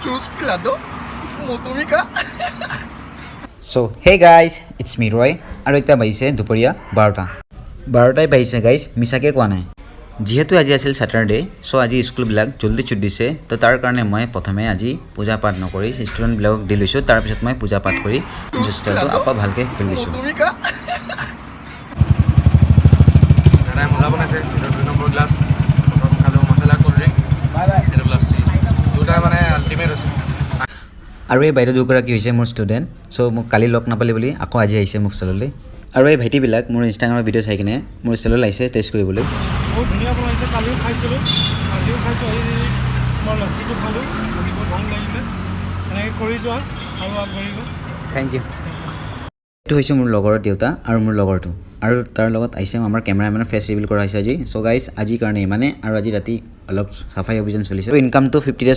Chusplado, motumika. So hey guys, it's me Roy. আৰু এটা বাইছে দুপৰীয়া 12টাই বাইছে গাইজ মিছাকে কোৱা নাই যেহেতু আজি আছিল স্যাটাৰডে সো আজি স্কুলবিলাক জলদি ছুটি দিছে তো তাৰ কাৰণে মই প্ৰথমে আজি পূজা পাঠ নকৰি ষ্টুডেণ্টবিলাকক দি লৈছোঁ তাৰ পিছত মই পূজা পাঠ কৰি ষ্টাইলটো আকৌ ভালকৈ কৰি লৈছোঁ দাদাই মজা বনাইছে এটা 2 নম্বৰ গ্লাছ প্ৰথম খালো মছলা কোল্ড ড্ৰিংক এটা গ্লাছ দুটা মানে আল্টিমেট আছে আৰু এই বাইদেউ দুগৰাকী হৈছে মোৰ ষ্টুডেণ্ট সো মোক কালি লগ নাপালি বুলি আকৌ আজি আহিছে মোক ষ্টাইললৈ আৰু এই ভাইটিবিলাক মোৰ ইনষ্টাগ্ৰামৰ ভিডিঅ' চাই কিনে মোৰ ষ্টাইললৈ আহিছে টেষ্ট কৰিবলৈ বহুত ধুনীয়া বনাইছে কালিও খাইছিলোঁ আজিও খাইছোঁ আজি মই লস্চিটো খালোঁ আজি বহুত ভাল লাগিলে এনেকৈ কৰি যোৱা আৰু আগবাঢ়িব থেংক ইউ এইটো হৈছে মোৰ লগৰৰ দেউতা আৰু মোৰ লগৰটো আৰু তাৰ লগত আহিছে আমাৰ কেমেৰামেনৰ ফেচ ৰিভিল কৰা হৈছে আজি চ' গাইজ আজিৰ কাৰণে ইমানে আৰু আজি ৰাতি অলপ চাফাই অভিযান চলিছে ইনকামটো 50 days